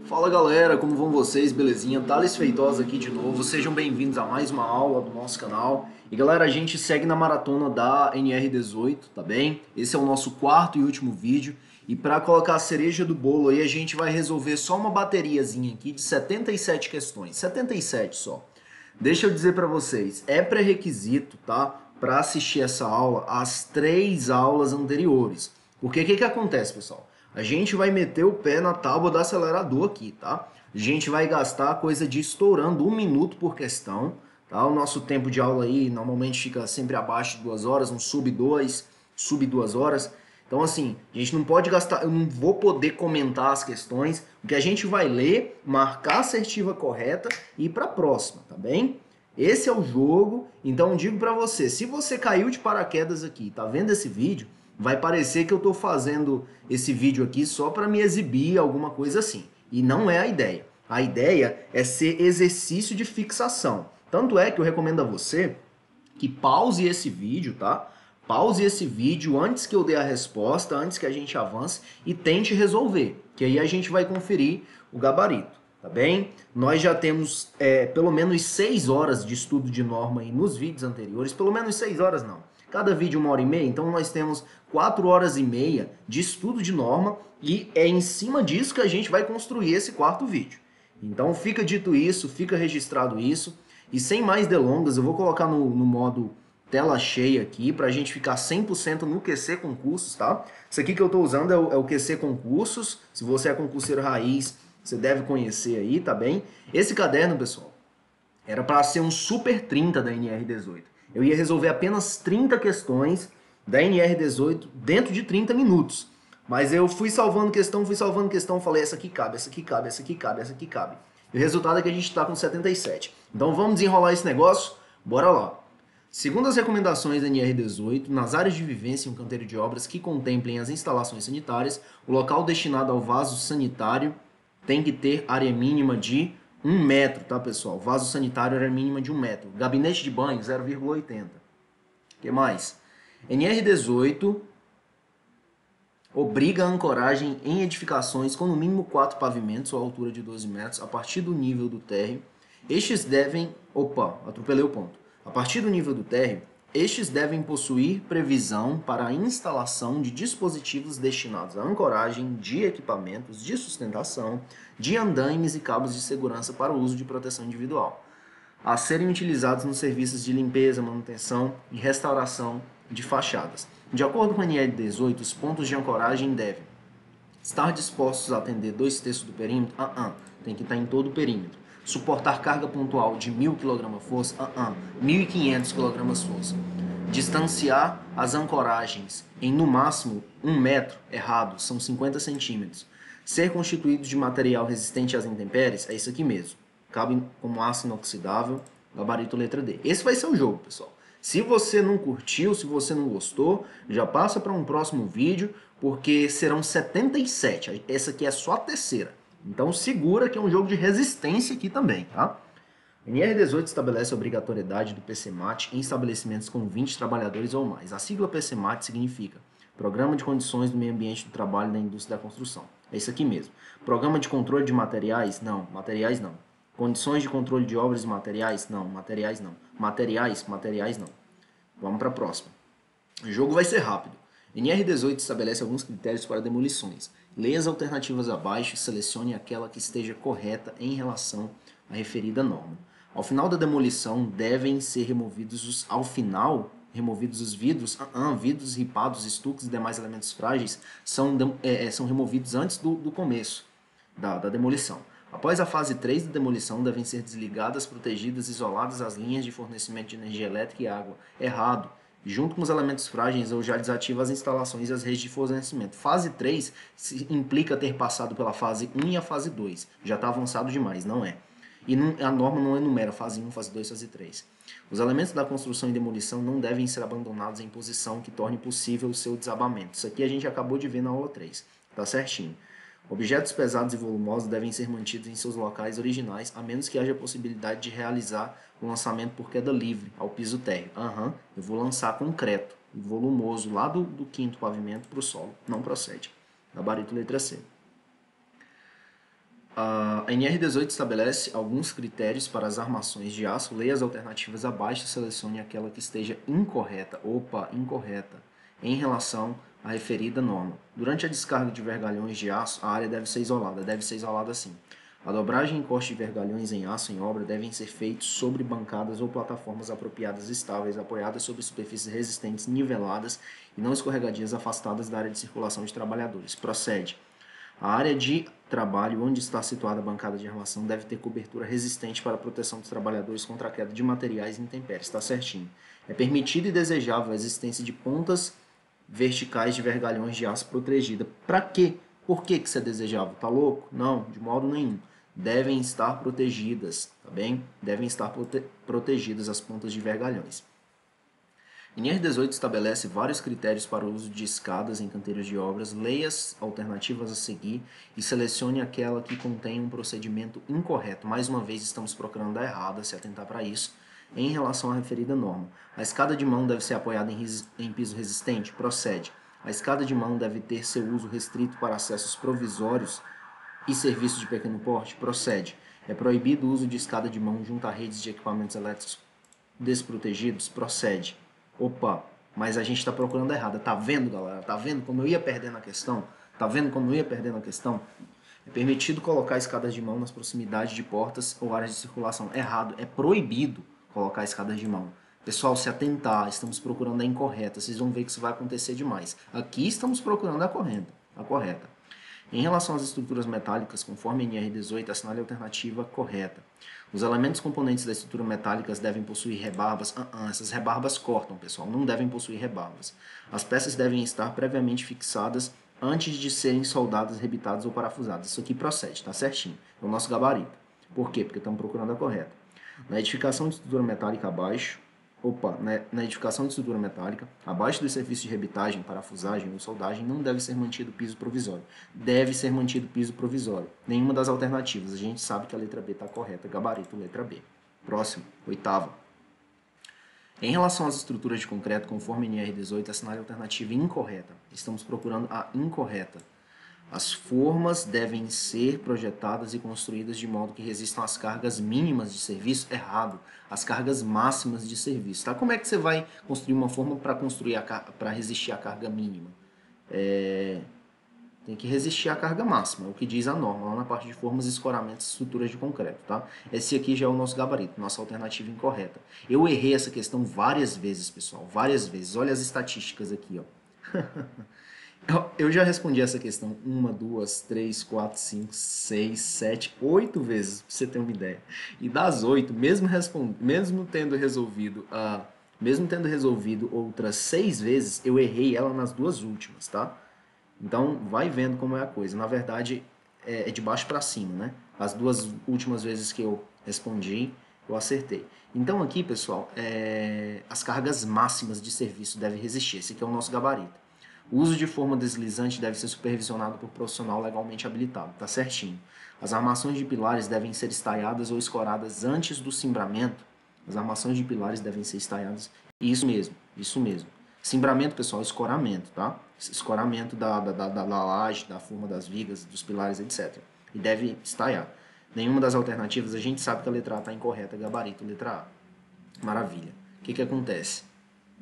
Fala galera, como vão vocês? Belezinha? Thales Feitosa aqui de novo. Sejam bem-vindos a mais uma aula do nosso canal. E galera, a gente segue na maratona da NR18, tá bem? Esse é o nosso quarto e último vídeo. E para colocar a cereja do bolo aí, a gente vai resolver só uma bateriazinha aqui de 77 questões. 77 só. Deixa eu dizer para vocês, é pré-requisito, tá? Para assistir essa aula, as 3 aulas anteriores. Porque o que acontece, pessoal? A gente vai meter o pé na tábua do acelerador aqui, tá? A gente vai gastar coisa de estourando 1 minuto por questão, tá? O nosso tempo de aula aí normalmente fica sempre abaixo de 2 horas, um sub 2 horas. Então, assim, a gente não pode gastar, eu não vou poder comentar as questões, o que a gente vai ler, marcar a assertiva correta e ir para a próxima, tá bem? Esse é o jogo, então digo para você, se você caiu de paraquedas aqui, tá vendo esse vídeo, vai parecer que eu estou fazendo esse vídeo aqui só para me exibir, alguma coisa assim. E não é a ideia. A ideia é ser exercício de fixação. Tanto é que eu recomendo a você que pause esse vídeo, tá? Pause esse vídeo antes que eu dê a resposta, antes que a gente avance e tente resolver, que aí a gente vai conferir o gabarito, tá bem? Nós já temos pelo menos 6 horas de estudo de norma aí nos vídeos anteriores, pelo menos 6 horas não. Cada vídeo 1 hora e meia, então nós temos 4 horas e meia de estudo de norma e é em cima disso que a gente vai construir esse quarto vídeo. Então fica dito isso, fica registrado isso. E sem mais delongas, eu vou colocar no modo tela cheia aqui para a gente ficar 100% no QC Concursos, tá? Isso aqui que eu estou usando é o QC Concursos. Se você é concurseiro raiz, você deve conhecer aí, tá bem? Esse caderno, pessoal, era para ser um Super 30 da NR18. Eu ia resolver apenas 30 questões da NR18 dentro de 30 minutos. Mas eu fui salvando questão, falei, essa aqui cabe, essa aqui cabe, essa aqui cabe, essa aqui cabe. E o resultado é que a gente está com 77. Então vamos desenrolar esse negócio? Bora lá. Segundo as recomendações da NR18, nas áreas de vivência em um canteiro de obras que contemplem as instalações sanitárias, o local destinado ao vaso sanitário tem que ter área mínima de 1 metro, tá, pessoal? Vaso sanitário, área mínima de 1 metro. Gabinete de banho, 0,80. O que mais? NR18 obriga a ancoragem em edificações com no mínimo 4 pavimentos ou altura de 12 metros a partir do nível do térreo. Estes devem... Opa, atropelei o ponto. A partir do nível do térreo, estes devem possuir previsão para a instalação de dispositivos destinados à ancoragem de equipamentos de sustentação, de andaimes e cabos de segurança para o uso de proteção individual, a serem utilizados nos serviços de limpeza, manutenção e restauração de fachadas. De acordo com a NR18, os pontos de ancoragem devem estar dispostos a atender 2/3 do perímetro? Tem que estar em todo o perímetro. Suportar carga pontual de 1.000 kg-força? 1.500 kg-força. Distanciar as ancoragens em no máximo 1 metro? Errado, são 50 centímetros. Ser constituído de material resistente às intempéries? É isso aqui mesmo. Cabe como aço inoxidável, gabarito letra D. Esse vai ser o jogo, pessoal. Se você não curtiu, se você não gostou, já passa para um próximo vídeo, porque serão 77. Essa aqui é só a terceira. Então segura que é um jogo de resistência aqui também, tá? A NR18 estabelece a obrigatoriedade do PCMAT em estabelecimentos com 20 trabalhadores ou mais. A sigla PCMAT significa Programa de Condições do Meio Ambiente do Trabalho da Indústria da Construção. É isso aqui mesmo. Programa de Controle de Materiais? Não. Materiais não. Condições de controle de obras e materiais? Não. Materiais não. Materiais? Materiais não. Vamos para a próxima. O jogo vai ser rápido. NR18 estabelece alguns critérios para demolições. Leia as alternativas abaixo e selecione aquela que esteja correta em relação à referida norma. Ao final da demolição, devem ser removidos os vidros, vidros ripados, estuques e demais elementos frágeis são removidos antes do começo da demolição. Após a fase 3 da demolição, devem ser desligadas, protegidas, isoladas as linhas de fornecimento de energia elétrica e água. Errado. Junto com os elementos frágeis, eu já desativo as instalações e as redes de fornecimento. Fase 3 implica ter passado pela fase 1 e a fase 2. Já está avançado demais, não é? E a norma não enumera fase 1, fase 2, fase 3. Os elementos da construção e demolição não devem ser abandonados em posição que torne possível o seu desabamento. Isso aqui a gente acabou de ver na aula 3. Tá certinho. Objetos pesados e volumosos devem ser mantidos em seus locais originais, a menos que haja possibilidade de realizar o lançamento por queda livre ao piso térreo. Eu vou lançar concreto e volumoso lá do 5º pavimento para o solo. Não procede. Gabarito letra C. A NR18 estabelece alguns critérios para as armações de aço. Leia as alternativas abaixo e selecione aquela que esteja incorreta, incorreta, em relação à referida norma. Durante a descarga de vergalhões de aço, a área deve ser isolada assim. A dobragem e encoste de vergalhões em aço em obra devem ser feitos sobre bancadas ou plataformas apropriadas estáveis, apoiadas sobre superfícies resistentes, niveladas e não escorregadias, afastadas da área de circulação de trabalhadores. Procede. A área de trabalho onde está situada a bancada de armação deve ter cobertura resistente para a proteção dos trabalhadores contra a queda de materiais e intempéries. Está certinho. É permitido e desejável a existência de pontas verticais de vergalhões de aço protegida. Para quê? Por que isso é desejável? Tá louco? Não, de modo nenhum. Devem estar protegidas, tá bem? Devem estar protegidas as pontas de vergalhões. NR18 estabelece vários critérios para o uso de escadas em canteiros de obras. Leia as alternativas a seguir e selecione aquela que contém um procedimento incorreto. Mais uma vez, estamos procurando a errada, se atentar para isso, em relação à referida norma. A escada de mão deve ser apoiada em piso resistente? Procede. A escada de mão deve ter seu uso restrito para acessos provisórios e serviços de pequeno porte? Procede. É proibido o uso de escada de mão junto a redes de equipamentos elétricos desprotegidos? Procede. Opa, mas a gente está procurando errado. Tá vendo, galera? Tá vendo como eu ia perdendo a questão? Tá vendo como eu ia perdendo a questão? É permitido colocar escadas de mão nas proximidades de portas ou áreas de circulação. Errado. É proibido colocar escadas de mão. Pessoal, se atentar, estamos procurando a incorreta. Vocês vão ver que isso vai acontecer demais. Aqui estamos procurando a correta. Em relação às estruturas metálicas, conforme a NR18, assinale a alternativa correta. Os elementos componentes das estruturas metálicas devem possuir rebarbas. Essas rebarbas cortam, pessoal, não devem possuir rebarbas. As peças devem estar previamente fixadas antes de serem soldadas, rebitadas ou parafusadas. Isso aqui procede, tá certinho. É o nosso gabarito. Por quê? Porque estamos procurando a correta. Na edificação de estrutura metálica abaixo, na edificação de estrutura metálica, abaixo do serviço de rebitagem, parafusagem ou soldagem, não deve ser mantido piso provisório. Deve ser mantido piso provisório. Nenhuma das alternativas. A gente sabe que a letra B está correta. Gabarito, letra B. Próximo, oitava. Em relação às estruturas de concreto, conforme NR18, assinale a alternativa incorreta. Estamos procurando a incorreta. As formas devem ser projetadas e construídas de modo que resistam às cargas mínimas de serviço. Errado. As cargas máximas de serviço. Tá? Como é que você vai construir uma forma para resistir à carga mínima? Tem que resistir à carga máxima, é o que diz a norma, lá na parte de formas, escoramentos e estruturas de concreto. Tá? Esse aqui já é o nosso gabarito, nossa alternativa incorreta. Eu errei essa questão várias vezes, pessoal. Várias vezes. Olha as estatísticas aqui, ó. Eu já respondi essa questão 1, 2, 3, 4, 5, 6, 7, 8 vezes, pra você ter uma ideia. E das 8, mesmo tendo resolvido outras 6 vezes, eu errei ela nas duas últimas, tá? Então, vai vendo como é a coisa. Na verdade, é de baixo para cima, né? As duas últimas vezes que eu respondi, eu acertei. Então, aqui, pessoal, as cargas máximas de serviço devem resistir. Esse aqui é o nosso gabarito. O uso de forma deslizante deve ser supervisionado por profissional legalmente habilitado. Tá certinho. As armações de pilares devem ser estaiadas ou escoradas antes do cimbramento. As armações de pilares devem ser estaiadas. Isso mesmo, isso mesmo. Cimbramento, pessoal, escoramento, tá? Escoramento da laje, da forma das vigas, dos pilares, etc. E deve estaiar. Nenhuma das alternativas, a gente sabe que a letra A está incorreta, gabarito, letra A. Maravilha. O que acontece?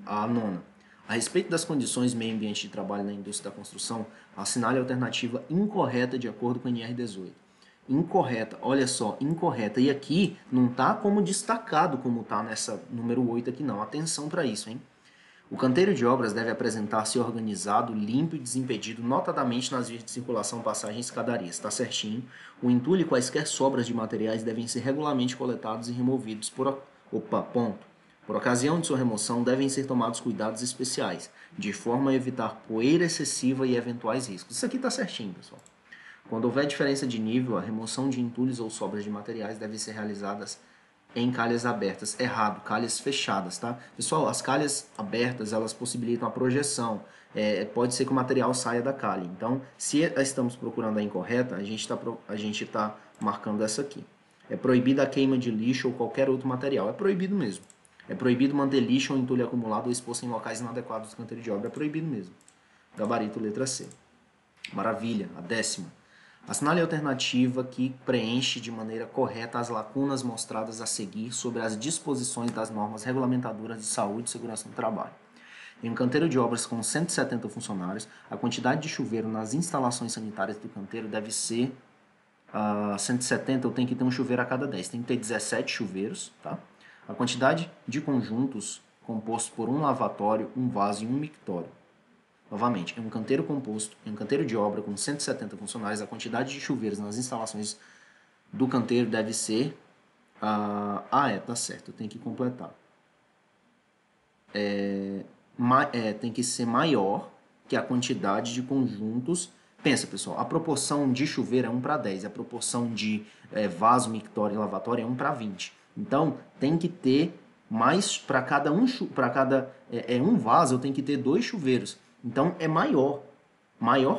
A nona. A respeito das condições meio ambiente de trabalho na indústria da construção, assinale a alternativa incorreta de acordo com a NR18. Incorreta, olha só, incorreta. E aqui não está como destacado como está nessa número 8 aqui não. Atenção para isso, hein? O canteiro de obras deve apresentar-se organizado, limpo e desimpedido, notadamente nas vias de circulação, passagens e escadarias. Está certinho. O entulho e quaisquer sobras de materiais devem ser regularmente coletados e removidos Por ocasião de sua remoção, devem ser tomados cuidados especiais, de forma a evitar poeira excessiva e eventuais riscos. Isso aqui está certinho, pessoal. Quando houver diferença de nível, a remoção de entulhos ou sobras de materiais deve ser realizadas em calhas abertas. Errado, calhas fechadas, tá? Pessoal, as calhas abertas, elas possibilitam a projeção. Pode ser que o material saia da calha. Então, se estamos procurando a incorreta, a gente tá marcando essa aqui. É proibida a queima de lixo ou qualquer outro material. É proibido mesmo. É proibido manter lixo ou entulho acumulado ou exposto em locais inadequados do canteiro de obra. É proibido mesmo. Gabarito, letra C. Maravilha. A décima. Assinale a alternativa que preenche de maneira correta as lacunas mostradas a seguir sobre as disposições das normas regulamentadoras de saúde e segurança no trabalho. Em um canteiro de obras com 170 funcionários, a quantidade de chuveiro nas instalações sanitárias do canteiro deve ser 170, eu tenho que ter um chuveiro a cada 10. Tem que ter 17 chuveiros, tá? A quantidade de conjuntos compostos por um lavatório, um vaso e um mictório. Novamente, em um canteiro composto, em um canteiro de obra com 170 funcionários, a quantidade de chuveiros nas instalações do canteiro deve ser... tá certo, eu tenho que completar. Tem que ser maior que a quantidade de conjuntos. Pensa, pessoal, a proporção de chuveiro é 1 para 10, a proporção de vaso, mictório e lavatório é 1 para 20. Então, tem que ter mais para cada um vaso, eu tenho que ter 2 chuveiros. Então, é maior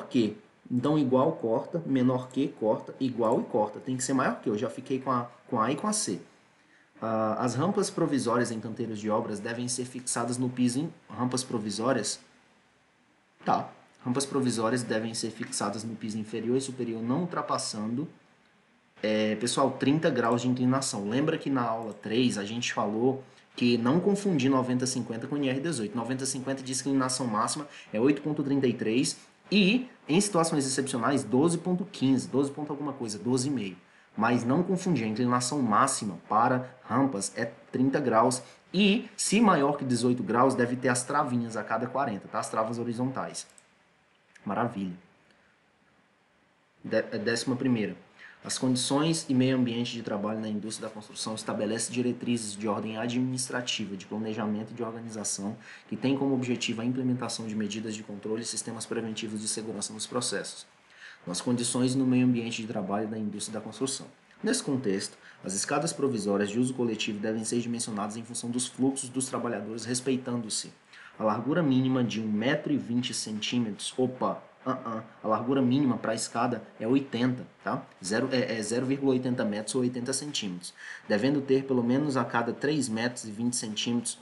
que. Então, igual corta, menor que corta, igual e corta. Tem que ser maior que. Eu já fiquei com A e com a C. As rampas provisórias em canteiros de obras devem ser fixadas no piso. Rampas provisórias? Tá. Rampas provisórias devem ser fixadas no piso inferior e superior, não ultrapassando, pessoal, 30 graus de inclinação. Lembra que na aula 3 a gente falou que não confundir 90-50 com NR18. 90-50 de inclinação máxima é 8,33 e, em situações excepcionais, 12,15, 12 ponto alguma coisa, 12,5. Mas não confundir, a inclinação máxima para rampas é 30 graus e, se maior que 18 graus, deve ter as travinhas a cada 40, tá? As travas horizontais. Maravilha. 11ª. As condições e meio ambiente de trabalho na indústria da construção estabelece diretrizes de ordem administrativa, de planejamento e de organização, que têm como objetivo a implementação de medidas de controle e sistemas preventivos de segurança nos processos, nas condições e no meio ambiente de trabalho da indústria da construção. Nesse contexto, as escadas provisórias de uso coletivo devem ser dimensionadas em função dos fluxos dos trabalhadores, respeitando-se a largura mínima de 1,20 m. A largura mínima para a escada é 80, tá? 0,80 metros ou 80 centímetros. Devendo ter pelo menos a cada 3 metros e 20 centímetros,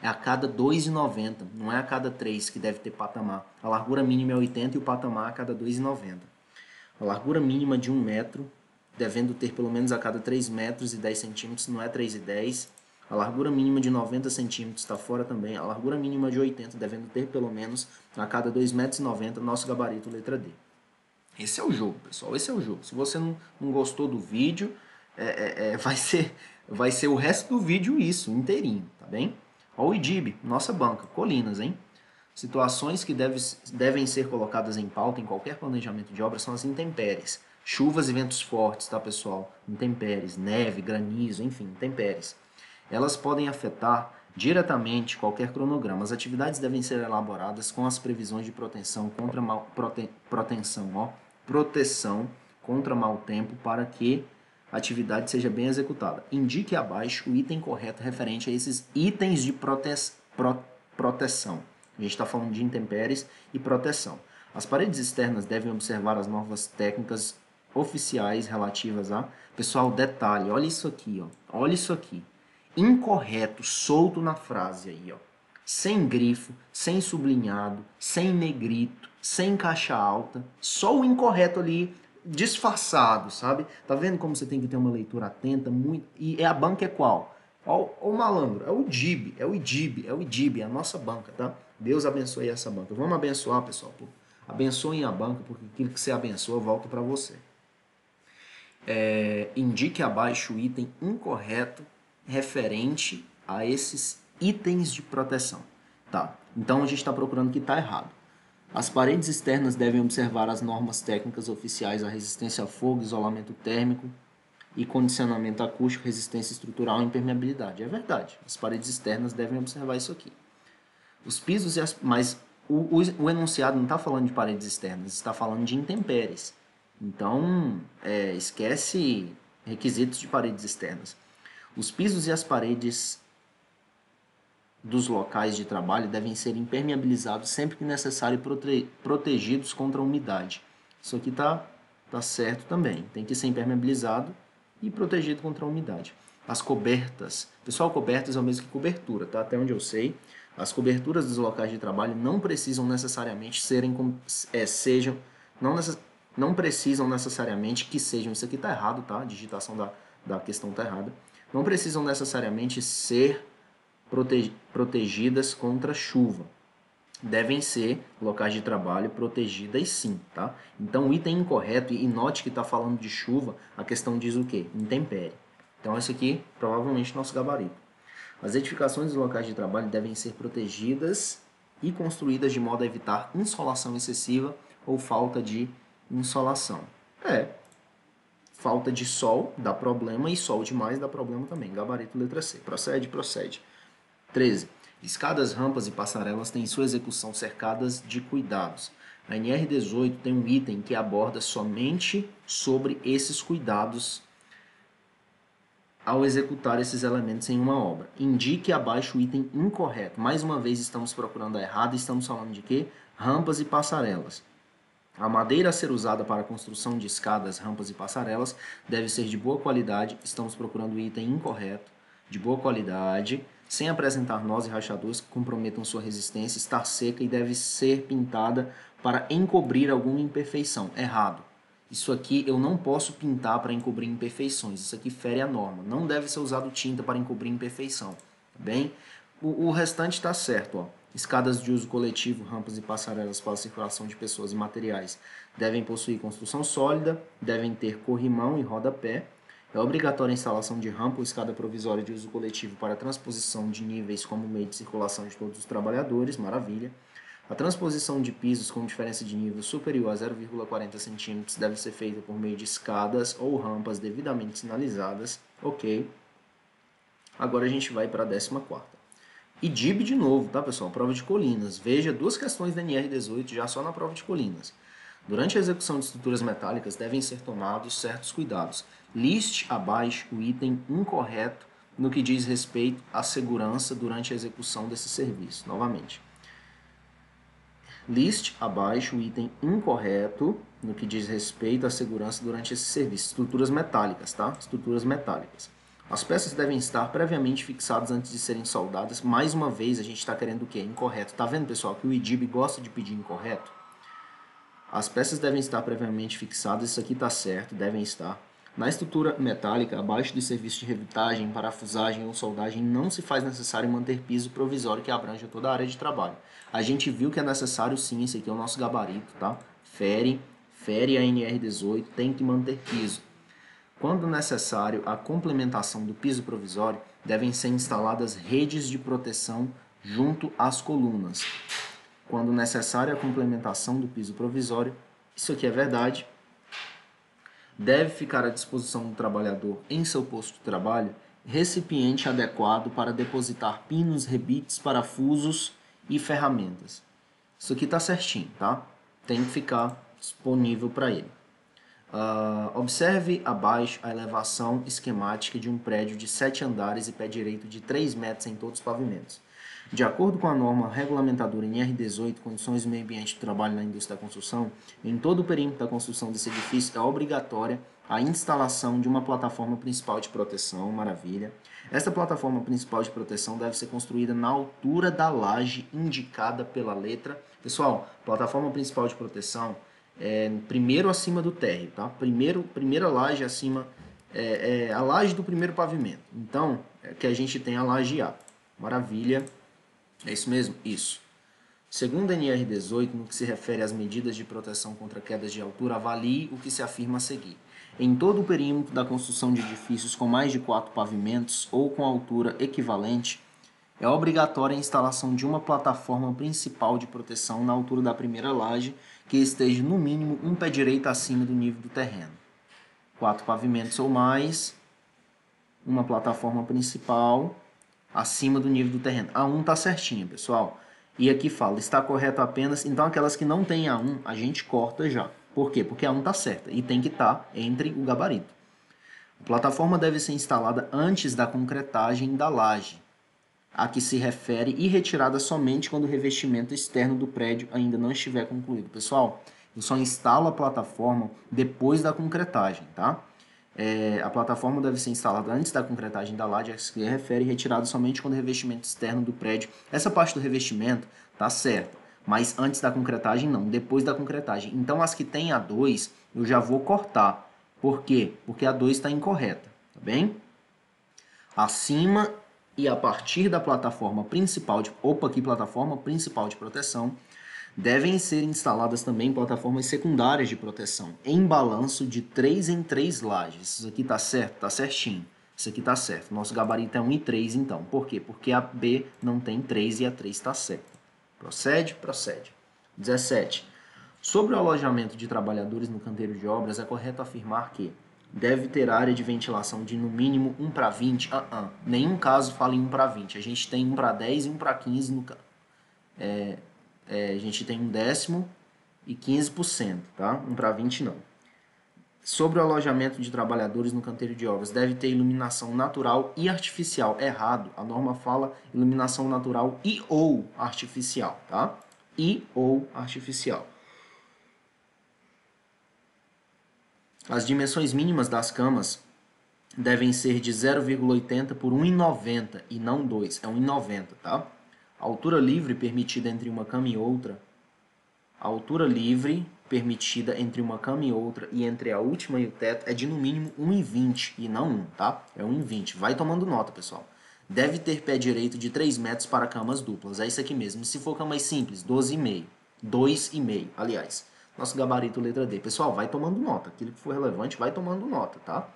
é a cada 2,90, não é a cada 3 que deve ter patamar. A largura mínima é 80 e o patamar a cada 2,90. A largura mínima de 1 metro, devendo ter pelo menos a cada 3 metros e 10 centímetros, não é 3,10. A largura mínima de 90 centímetros está fora também. A largura mínima de 80, devendo ter pelo menos a cada 2,90 metros, nosso gabarito, letra D. Esse é o jogo, pessoal. Esse é o jogo. Se você não gostou do vídeo, vai ser o resto do vídeo isso, inteirinho, tá bem? Ó, o IDIB, nossa banca, Colinas, hein? Situações que devem ser colocadas em pauta em qualquer planejamento de obra são as intempéries. Chuvas e ventos fortes, tá, pessoal? Intempéries, neve, granizo, enfim, intempéries. Elas podem afetar diretamente qualquer cronograma. As atividades devem ser elaboradas com as previsões de proteção contra proteção contra mau tempo para que a atividade seja bem executada. Indique abaixo o item correto referente a esses itens de proteção. A gente está falando de intempéries e proteção. As paredes externas devem observar as normas técnicas oficiais relativas a... Pessoal, detalhe, olha isso aqui, ó. Olha isso aqui. Incorreto, solto na frase aí, ó. Sem grifo, sem sublinhado, sem negrito, sem caixa alta, só o incorreto ali disfarçado, sabe? Tá vendo como você tem que ter uma leitura atenta, muito... E a banca é qual? Ó, o malandro, é o IDIB, é a nossa banca, tá? Deus abençoe essa banca. Vamos abençoar, pessoal. Abençoem a banca, porque aquilo que você abençoa volta para você. Indique abaixo o item incorreto referente a esses itens de proteção. Tá? Então a gente está procurando que está errado. As paredes externas devem observar as normas técnicas oficiais, a resistência a fogo, isolamento térmico e condicionamento acústico, resistência estrutural e impermeabilidade. É verdade. As paredes externas devem observar isso aqui. Os pisos mas o enunciado não está falando de paredes externas, está falando de intempéries. Então, esquece requisitos de paredes externas. Os pisos e as paredes dos locais de trabalho devem ser impermeabilizados sempre que necessário e protegidos contra a umidade. Isso aqui tá certo também. Tem que ser impermeabilizado e protegido contra a umidade. As cobertas. Pessoal, cobertas é o mesmo que cobertura, tá? Até onde eu sei. As coberturas dos locais de trabalho não precisam necessariamente não precisam necessariamente que sejam, isso aqui está errado, tá? A digitação da questão está errada. Não precisam necessariamente ser protegidas contra chuva. Devem ser locais de trabalho protegidas sim, tá? Então o item incorreto, e note que está falando de chuva, a questão diz o quê? Intempérie. Então esse aqui provavelmente é nosso gabarito. As edificações dos locais de trabalho devem ser protegidas e construídas de modo a evitar insolação excessiva ou falta de insolação. Falta de sol dá problema e sol demais dá problema também. Gabarito letra C. Procede, procede. 13. Escadas, rampas e passarelas têm sua execução cercadas de cuidados. A NR18 tem um item que aborda somente sobre esses cuidados ao executar esses elementos em uma obra. Indique abaixo o item incorreto. Mais uma vez estamos procurando a errada, estamos falando de quê? Rampas e passarelas. A madeira a ser usada para a construção de escadas, rampas e passarelas deve ser de boa qualidade. Estamos procurando o item incorreto. De boa qualidade, sem apresentar nós e rachaduras que comprometam sua resistência, estar seca e deve ser pintada para encobrir alguma imperfeição. Errado. Isso aqui eu não posso pintar para encobrir imperfeições. Isso aqui fere a norma. Não deve ser usado tinta para encobrir imperfeição. Tá bem? O restante está certo. Ó. Escadas de uso coletivo, rampas e passarelas para a circulação de pessoas e materiais devem possuir construção sólida, devem ter corrimão e rodapé. É obrigatória a instalação de rampa ou escada provisória de uso coletivo para a transposição de níveis como meio de circulação de todos os trabalhadores. Maravilha. A transposição de pisos com diferença de nível superior a 0,40 cm deve ser feita por meio de escadas ou rampas devidamente sinalizadas. Ok. Agora a gente vai para a 14ª. IDIB de novo, tá pessoal? Prova de colinas. Veja duas questões da NR18 já só na prova de colinas. Durante a execução de estruturas metálicas devem ser tomados certos cuidados. Liste abaixo o item incorreto no que diz respeito à segurança durante a execução desse serviço. Novamente. Liste abaixo o item incorreto no que diz respeito à segurança durante esse serviço. Estruturas metálicas, tá? Estruturas metálicas. As peças devem estar previamente fixadas antes de serem soldadas. Mais uma vez, a gente está querendo o quê? Incorreto. Tá vendo, pessoal, que o IDIB gosta de pedir incorreto? As peças devem estar previamente fixadas. Isso aqui está certo, devem estar. Na estrutura metálica, abaixo do serviço de revitagem, parafusagem ou soldagem, não se faz necessário manter piso provisório que abranja toda a área de trabalho. A gente viu que é necessário sim, esse aqui é o nosso gabarito, tá? Fere a NR18, tem que manter piso. Quando necessário a complementação do piso provisório, devem ser instaladas redes de proteção junto às colunas. Quando necessária a complementação do piso provisório, isso aqui é verdade, deve ficar à disposição do trabalhador em seu posto de trabalho recipiente adequado para depositar pinos, rebites, parafusos e ferramentas. Isso aqui está certinho, tá? Tem que ficar disponível para ele. Observe abaixo a elevação esquemática de um prédio de 7 andares e pé direito de 3 metros em todos os pavimentos. De acordo com a norma regulamentadora NR18, Condições do Meio Ambiente do Trabalho na Indústria da Construção, em todo o perímetro da construção desse edifício é obrigatória a instalação de uma plataforma principal de proteção, maravilha. Esta plataforma principal de proteção deve ser construída na altura da laje indicada pela letra. Pessoal, plataforma principal de proteção primeiro acima do térreo, tá? Primeira laje acima, a laje do primeiro pavimento. Então, que a gente tem a laje A. Maravilha. É isso mesmo? Isso. Segundo a NR18, no que se refere às medidas de proteção contra quedas de altura, avalie o que se afirma a seguir. Em todo o perímetro da construção de edifícios com mais de 4 pavimentos ou com altura equivalente, é obrigatória a instalação de uma plataforma principal de proteção na altura da primeira laje que esteja no mínimo um pé direito acima do nível do terreno. 4 pavimentos ou mais, uma plataforma principal acima do nível do terreno. A 1 está certinha, pessoal. E aqui fala, está correto apenas... Então, aquelas que não tem A1, a gente corta já. Por quê? Porque a 1 está certa e tem que estar entre o gabarito. A plataforma deve ser instalada antes da concretagem da laje, a que se refere, e retirada somente quando o revestimento externo do prédio ainda não estiver concluído. Pessoal, eu só instalo a plataforma depois da concretagem, tá? A plataforma deve ser instalada antes da concretagem da laje, a que se refere, e retirada somente quando o revestimento externo do prédio... Essa parte do revestimento tá certa, mas antes da concretagem não, depois da concretagem. Então, as que tem A2 eu já vou cortar. Por quê? Porque a 2 está incorreta, tá bem? Acima e a partir da plataforma principal de... Opa, aqui plataforma principal de proteção. Devem ser instaladas também plataformas secundárias de proteção, em balanço de 3 em 3 lajes. Isso aqui tá certo? Tá certinho. Isso aqui tá certo. Nosso gabarito é 1 e 3, então. Por quê? Porque a B não tem 3 e a 3 está certa. Procede? Procede. 17. Sobre o alojamento de trabalhadores no canteiro de obras, é correto afirmar que deve ter área de ventilação de no mínimo 1 para 20. Nenhum caso fala em 1 para 20. A gente tem 1 para 10 e 1 para 15 no a gente tem 1/10 e 15%, tá? 1 para 20 não. Sobre o alojamento de trabalhadores no canteiro de obras, deve ter iluminação natural e artificial. Errado, a norma fala iluminação natural e ou artificial, tá? E ou artificial. As dimensões mínimas das camas devem ser de 0,80 por 1,90 e não 2, é 1,90, tá? A altura livre permitida entre uma cama e outra, a altura livre permitida entre uma cama e outra e entre a última e o teto é de no mínimo 1,20 e não 1, tá? É 1,20. Vai tomando nota, pessoal. Deve ter pé direito de 3 metros para camas duplas. É isso aqui mesmo. Se for camas simples, 12,5. 2,5, aliás. Nosso gabarito letra D. Pessoal, vai tomando nota. Aquilo que for relevante, vai tomando nota, tá?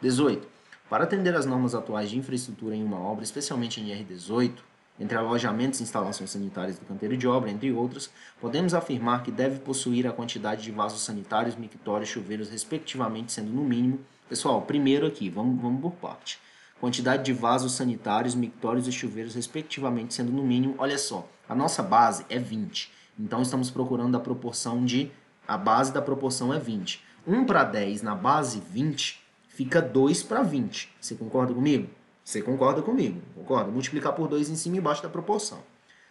18. Para atender às normas atuais de infraestrutura em uma obra, especialmente em NR18, entre alojamentos e instalações sanitárias do canteiro de obra, entre outras, podemos afirmar que deve possuir a quantidade de vasos sanitários, mictórios, chuveiros, respectivamente, sendo no mínimo... Pessoal, primeiro aqui, vamos por parte. Quantidade de vasos sanitários, mictórios e chuveiros, respectivamente, sendo no mínimo... Olha só, a nossa base é 20. Então, estamos procurando a proporção de... A base da proporção é 20. 1 para 10 na base 20 fica 2 para 20. Você concorda comigo? Você concorda comigo, concorda? Multiplicar por 2 em cima e embaixo da proporção.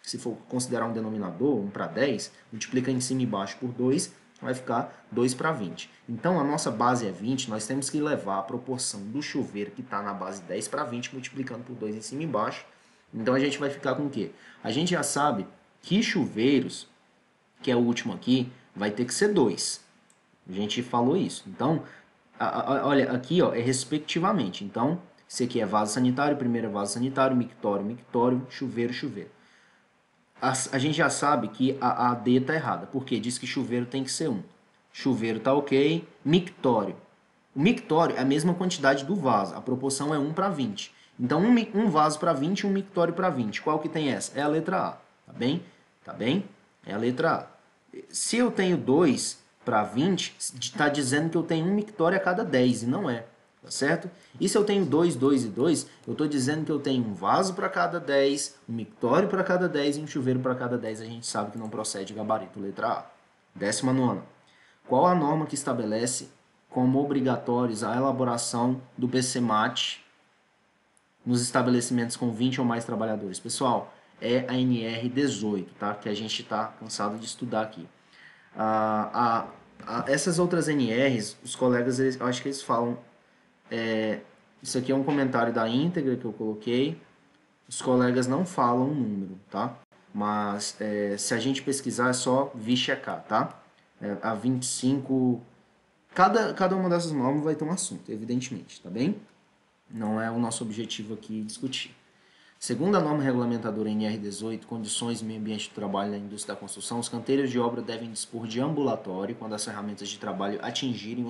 Se for considerar um denominador, 1 para 10, multiplica em cima e embaixo por 2, vai ficar 2 para 20. Então, a nossa base é 20, nós temos que levar a proporção do chuveiro que está na base 10 para 20, multiplicando por 2 em cima e embaixo. Então, a gente vai ficar com o quê? A gente já sabe que chuveiros, que é o último aqui, vai ter que ser 2. A gente falou isso. Então, olha, aqui ó, é respectivamente. Então, esse aqui é vaso sanitário, primeiro é vaso sanitário, mictório, mictório, chuveiro, chuveiro. A gente já sabe que a D está errada, porque diz que chuveiro tem que ser 1. Chuveiro está ok, mictório. O mictório é a mesma quantidade do vaso, a proporção é 1 para 20. Então, um vaso para 20 e um mictório para 20. Qual que tem essa? É a letra A, tá bem? Tá bem? É a letra A. Se eu tenho 2 para 20, está dizendo que eu tenho um mictório a cada 10, e não é. Tá certo? E se eu tenho 2, 2 e 2, eu estou dizendo que eu tenho um vaso para cada 10, um mictório para cada 10 e um chuveiro para cada 10. A gente sabe que não procede gabarito. Letra A. 19ª. Qual a norma que estabelece como obrigatórios a elaboração do PCMAT nos estabelecimentos com 20 ou mais trabalhadores? Pessoal, é a NR18, tá? Que a gente está cansado de estudar aqui. Essas outras NRs, os colegas, eu acho que eles falam... isso aqui é um comentário da íntegra que eu coloquei. Os colegas não falam o número, tá? Mas se a gente pesquisar é só vir checar, tá? A 25... Cada uma dessas normas vai ter um assunto, evidentemente, tá bem? Não é o nosso objetivo aqui discutir. Segundo a norma regulamentadora NR18, condições e meio ambiente do trabalho na indústria da construção, os canteiros de obra devem dispor de ambulatório quando as ferramentas de trabalho atingirem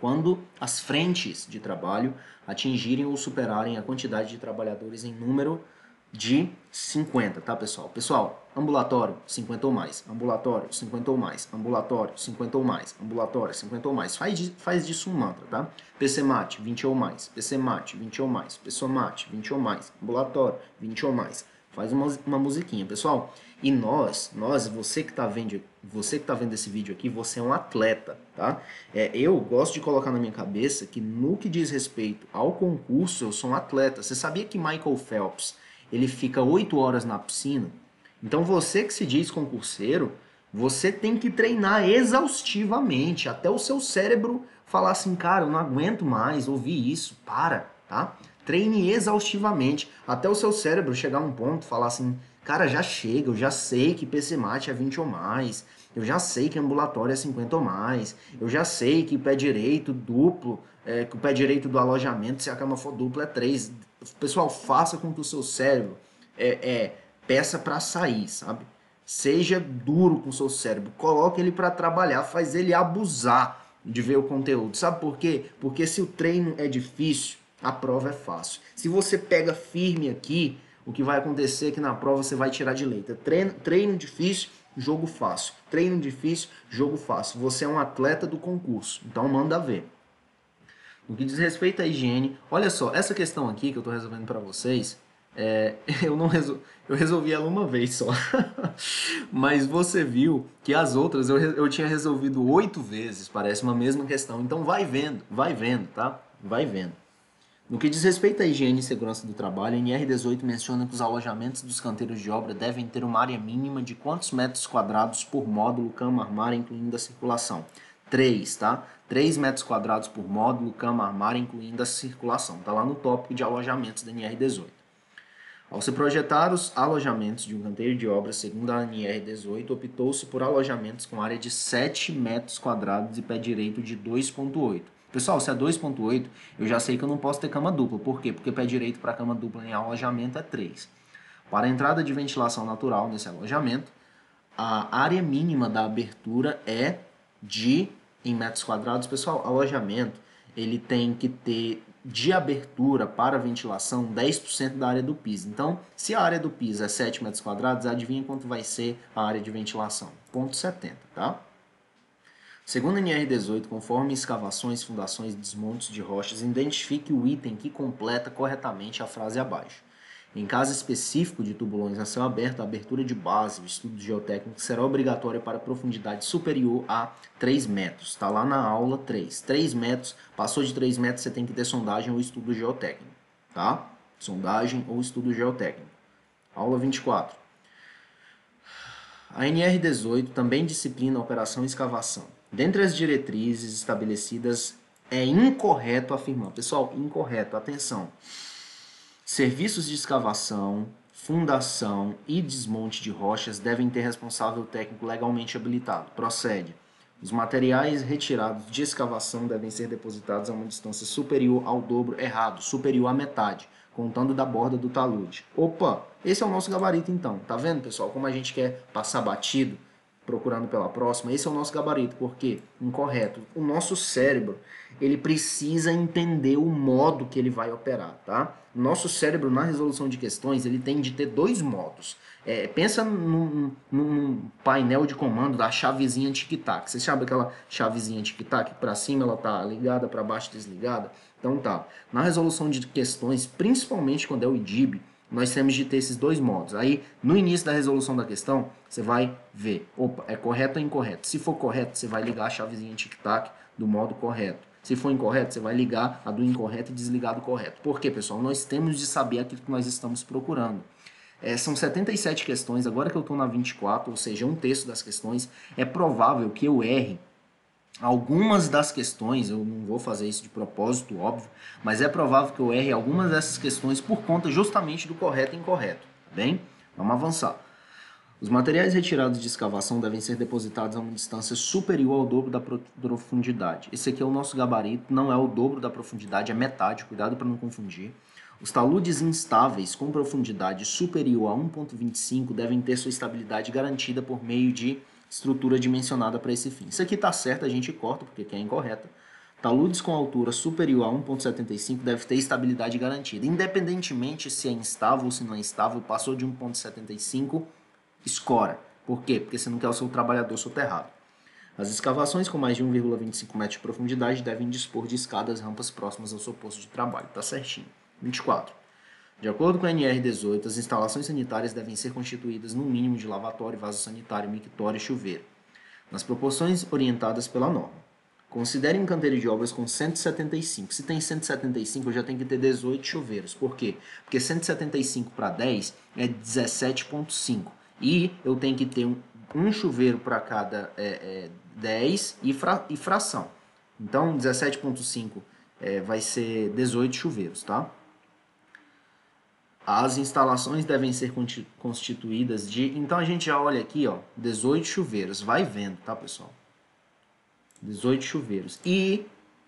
quando as frentes de trabalho atingirem ou superarem a quantidade de trabalhadores em número de 50, tá, pessoal? Pessoal, ambulatório, 50 ou mais. Ambulatório, 50 ou mais. Ambulatório, 50 ou mais. Ambulatório, 50 ou mais. Faz disso um mantra, tá? PCMAT, 20 ou mais. PCMAT, 20 ou mais. PSOMAT, 20 ou mais. Ambulatório, 20 ou mais. Faz uma musiquinha, pessoal. E você que tá vendo esse vídeo aqui, você é um atleta, tá? Eu gosto de colocar na minha cabeça que no que diz respeito ao concurso, eu sou um atleta. Você sabia que Michael Phelps, ele fica 8 horas na piscina? Então você que se diz concurseiro, você tem que treinar exaustivamente, até o seu cérebro falar assim, cara, eu não aguento mais ouvir isso, tá? Treine exaustivamente, até o seu cérebro chegar a um ponto e falar assim, cara, já chega, eu já sei que PCMAT é 20 ou mais, Eu já sei que ambulatório é 50 ou mais. Eu já sei que pé direito duplo, que o pé direito do alojamento, se a cama for dupla, é 3. Pessoal, faça com que o seu cérebro peça para sair, sabe? Seja duro com o seu cérebro. Coloque ele para trabalhar, faz ele abusar de ver o conteúdo. Sabe por quê? Porque se o treino é difícil, a prova é fácil. Se você pega firme aqui, o que vai acontecer é que na prova você vai tirar de letra. Treino difícil, jogo fácil. Treino difícil, jogo fácil. Você é um atleta do concurso, então manda ver. No que diz respeito à higiene, olha só, essa questão aqui que eu estou resolvendo para vocês, eu resolvi ela uma vez só. Mas você viu que as outras eu tinha resolvido 8 vezes, parece uma mesma questão. Então vai vendo, tá? Vai vendo. No que diz respeito à higiene e segurança do trabalho, a NR18 menciona que os alojamentos dos canteiros de obra devem ter uma área mínima de quantos metros quadrados por módulo, cama, armário, incluindo a circulação? 3, tá? 3 metros quadrados por módulo, cama, armário, incluindo a circulação. Tá lá no tópico de alojamentos da NR18. Ao se projetar os alojamentos de um canteiro de obra segundo a NR18, optou-se por alojamentos com área de 7 metros quadrados e pé direito de 2,8. Pessoal, se é 2,8, eu já sei que eu não posso ter cama dupla. Por quê? Porque pé direito para cama dupla em alojamento é 3. Para a entrada de ventilação natural nesse alojamento, a área mínima da abertura é em metros quadrados. Pessoal, alojamento, ele tem que ter de abertura para ventilação 10% da área do piso. Então, se a área do piso é 7 metros quadrados, adivinha quanto vai ser a área de ventilação? 0,70, tá? Segundo a NR18, conforme escavações, fundações e desmontes de rochas, identifique o item que completa corretamente a frase abaixo. Em caso específico de tubulões a céu aberto, a abertura de base, o estudo geotécnico, será obrigatória para profundidade superior a 3 metros. Está lá na aula 3. 3 metros, passou de 3 metros, você tem que ter sondagem ou estudo geotécnico. Tá? Sondagem ou estudo geotécnico. Aula 24. A NR18 também disciplina a operação escavação. Dentre as diretrizes estabelecidas, é incorreto afirmar. Pessoal, incorreto, atenção. Serviços de escavação, fundação e desmonte de rochas devem ter responsável técnico legalmente habilitado. Procede. Os materiais retirados de escavação devem ser depositados a uma distância superior ao dobro, errado, superior à metade, contando da borda do talude. Opa, esse é o nosso gabarito então. Tá vendo, pessoal, como a gente quer passar batido, procurando pela próxima? Esse é o nosso gabarito, porque, incorreto, o nosso cérebro, ele precisa entender o modo que ele vai operar, tá? Nosso cérebro, na resolução de questões, ele tem de ter 2 modos. Pensa num painel de comando da chavezinha tic-tac. Você sabe aquela chavezinha tic-tac? Para cima ela tá ligada, para baixo desligada? Então tá. Na resolução de questões, principalmente quando é o IDIB, nós temos de ter esses 2 modos. Aí, no início da resolução da questão, você vai ver, opa, é correto ou incorreto? Se for correto, você vai ligar a chavezinha tic-tac do modo correto. Se for incorreto, você vai ligar a do incorreto e desligar do correto. Por quê, pessoal? Nós temos de saber aquilo que nós estamos procurando. São 77 questões, agora que eu estou na 24, ou seja, 1/3 das questões, é provável que eu erre algumas das questões. Eu não vou fazer isso de propósito, óbvio, mas é provável que eu erre algumas dessas questões por conta justamente do correto e incorreto, tá bem? Vamos avançar. Os materiais retirados de escavação devem ser depositados a uma distância superior ao dobro da profundidade. Esse aqui é o nosso gabarito, não é o dobro da profundidade, é metade, cuidado para não confundir. Os taludes instáveis com profundidade superior a 1,25 devem ter sua estabilidade garantida por meio de estrutura dimensionada para esse fim. Isso aqui está certo, a gente corta porque aqui é incorreta. Taludes com altura superior a 1,75 deve ter estabilidade garantida. Independentemente se é instável ou se não é instável, passou de 1,75, escora. Por quê? Porque você não quer o seu trabalhador soterrado. As escavações com mais de 1,25 metros de profundidade devem dispor de escadas rampas próximas ao seu posto de trabalho. Tá certinho. 24. De acordo com a NR18, as instalações sanitárias devem ser constituídas no mínimo de lavatório, vaso sanitário, mictório e chuveiro, nas proporções orientadas pela norma. Considere um canteiro de obras com 175. Se tem 175, eu já tenho que ter 18 chuveiros. Por quê? Porque 175 para 10 é 17,5. E eu tenho que ter um chuveiro para cada 10 e fração. Então, 17,5 vai ser 18 chuveiros, tá? As instalações devem ser constituídas de... Então a gente já olha aqui, ó, 18 chuveiros. Vai vendo, tá, pessoal? 18 chuveiros. E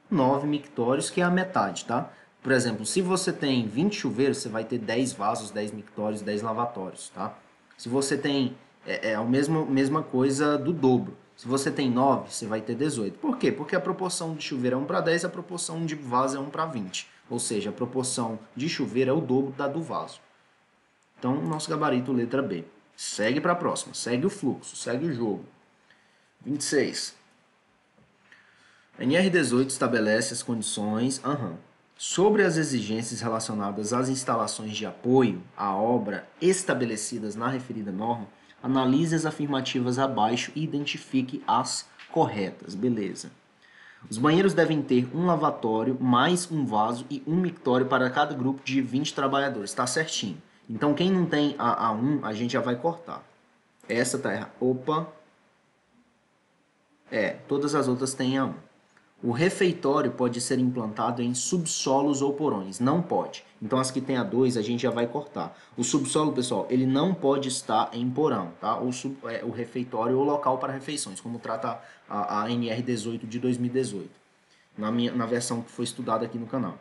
9 mictórios, que é a metade, tá? Por exemplo, se você tem 20 chuveiros, você vai ter 10 vasos, 10 mictórios, 10 lavatórios, tá? Se você tem... É a mesma coisa do dobro. Se você tem 9, você vai ter 18. Por quê? Porque a proporção de chuveiro é 1 para 10, a proporção de vaso é 1 para 20. Ou seja, a proporção de chuveiro é o dobro da do vaso. Então, nosso gabarito, letra B. Segue para a próxima. Segue o fluxo, segue o jogo. 26. A NR18 estabelece as condições sobre as exigências relacionadas às instalações de apoio à obra estabelecidas na referida norma. Analise as afirmativas abaixo e identifique as corretas. Beleza. Os banheiros devem ter um lavatório, mais um vaso e um mictório para cada grupo de 20 trabalhadores. Está certinho. Então, quem não tem a 1, a gente já vai cortar. Essa tá errada. Opa. Todas as outras têm a 1. O refeitório pode ser implantado em subsolos ou porões. Não pode. Então, as que tem a 2, a gente já vai cortar. O subsolo, pessoal, ele não pode estar em porão, tá? O refeitório ou local para refeições, como trata a NR18 de 2018, na versão que foi estudada aqui no canal.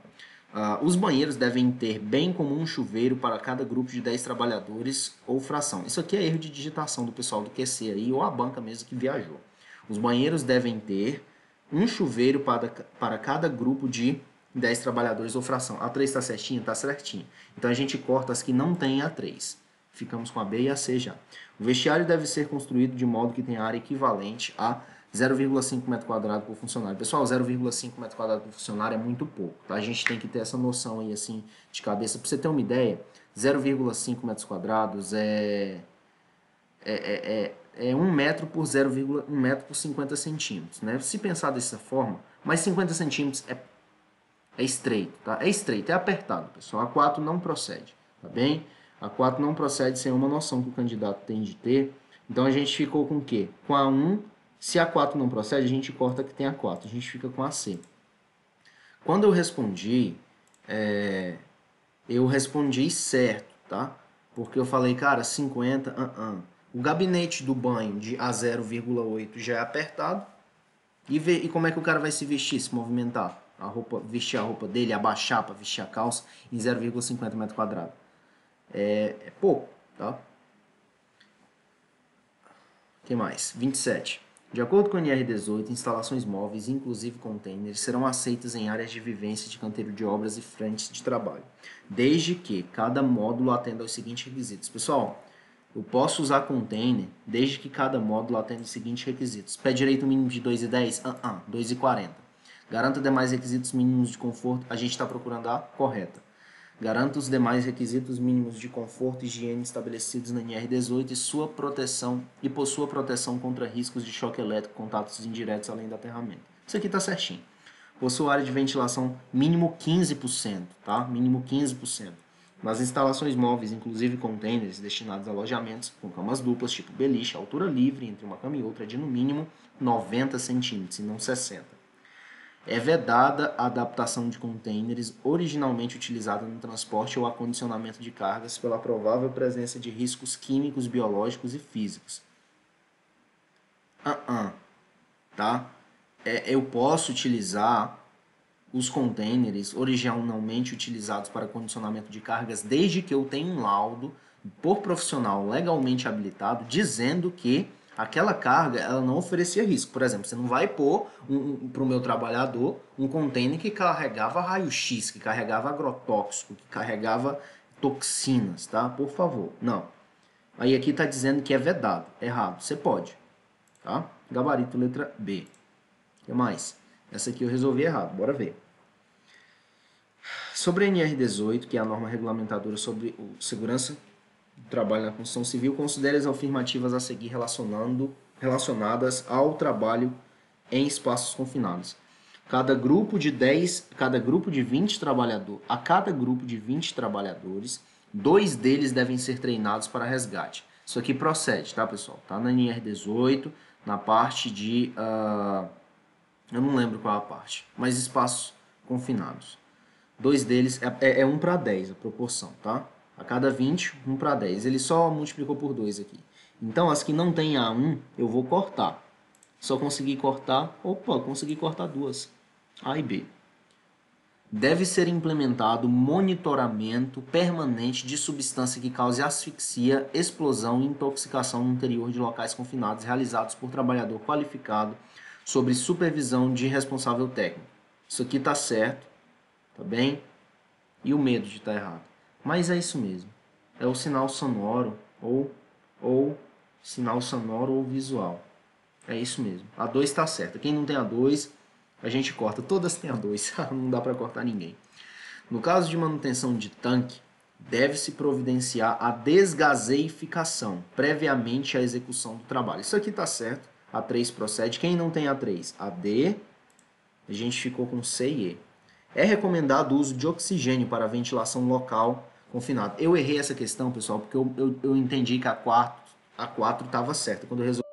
Os banheiros devem ter bem como um chuveiro para cada grupo de 10 trabalhadores ou fração. Isso aqui é erro de digitação do pessoal do QC aí, ou a banca mesmo que viajou. Os banheiros devem ter um chuveiro para cada grupo de 10 trabalhadores ou fração. A 3 está certinha? Está certinha. Então a gente corta as que não tem a 3. Ficamos com a B e a C já. O vestiário deve ser construído de modo que tenha área equivalente a 0,5 metro quadrado por funcionário. Pessoal, 0,5 metro quadrado por funcionário é muito pouco, tá? A gente tem que ter essa noção aí, assim, de cabeça. Para você ter uma ideia, 0,5 metros quadrados é 1 metro por 0,1 metro por 50 centímetros, né? Se pensar dessa forma, mas 50 centímetros é estreito, tá? É estreito, é apertado, pessoal. A 4 não procede, tá bem? A 4 não procede sem uma noção que o candidato tem de ter. Então a gente ficou com o quê? Com a 1. Se a 4 não procede, a gente corta que tem a 4. A gente fica com a C. Quando eu respondi certo, tá? Porque eu falei, cara, 50, O gabinete do banho de a 0,8 já é apertado. E como é que o cara vai se vestir, se movimentar? Vestir a roupa dele, abaixar para vestir a calça em 0,50 metro quadrado. É pouco, tá? O que mais? 27. De acordo com o NR18, instalações móveis, inclusive containers, serão aceitas em áreas de vivência de canteiro de obras e frentes de trabalho, desde que cada módulo atenda aos seguintes requisitos. Pessoal, eu posso usar container desde que cada módulo atenda os seguintes requisitos. Pé direito mínimo de 2,10? 2,40. Garanta demais requisitos mínimos de conforto. A gente está procurando a correta. Garanta os demais requisitos mínimos de conforto e higiene estabelecidos na NR18 e possua proteção contra riscos de choque elétrico, contatos indiretos além do aterramento. Isso aqui está certinho. Possua área de ventilação mínimo 15%, tá? Mínimo 15%. Nas instalações móveis, inclusive containers destinados a alojamentos com camas duplas, tipo beliche, a altura livre entre uma cama e outra é de no mínimo 90 centímetros e não 60. É vedada a adaptação de containers originalmente utilizados no transporte ou acondicionamento de cargas pela provável presença de riscos químicos, biológicos e físicos. Tá? Eu posso utilizar os containers originalmente utilizados para condicionamento de cargas desde que eu tenha um laudo por profissional legalmente habilitado dizendo que aquela carga ela não oferecia risco. Por exemplo, você não vai pôr para o meu trabalhador um container que carregava raio-x, que carregava agrotóxico, que carregava toxinas, tá? Por favor, não. Aí aqui está dizendo que é vedado, errado. Você pode, tá? Gabarito letra B. O que mais? Essa aqui eu resolvi errado, bora ver. Sobre a NR18, que é a norma regulamentadora sobre segurança do trabalho na construção civil, considere as afirmativas a seguir relacionadas ao trabalho em espaços confinados. Cada grupo de 20 trabalhadores, a cada grupo de 20 trabalhadores, 2 deles devem ser treinados para resgate. Isso aqui procede, tá, pessoal? Tá na NR18, na parte de... eu não lembro qual é a parte, mas espaços confinados. 2 deles é 1 para 10 a proporção, tá? A cada 20, 1 para 10. Ele só multiplicou por 2 aqui. Então, as que não tem A1, eu vou cortar. Só consegui cortar... Opa, consegui cortar duas. A e B. Deve ser implementado monitoramento permanente de substância que cause asfixia, explosão e intoxicação no interior de locais confinados realizados por trabalhador qualificado sob supervisão de responsável técnico. Isso aqui está certo, tá bem? E o medo de estar errado. Mas é isso mesmo. É o sinal sonoro ou sinal sonoro ou visual. É isso mesmo. A 2 está certa. Quem não tem a 2, a gente corta. Todas têm a 2. Não dá para cortar ninguém. No caso de manutenção de tanque, deve-se providenciar a desgaseificação previamente à execução do trabalho. Isso aqui está certo. A 3 procede. Quem não tem a 3? A D. A gente ficou com C e E. É recomendado o uso de oxigênio para ventilação local confinada. Eu errei essa questão, pessoal, porque eu entendi que a 4 estava certa. Quando eu resolvi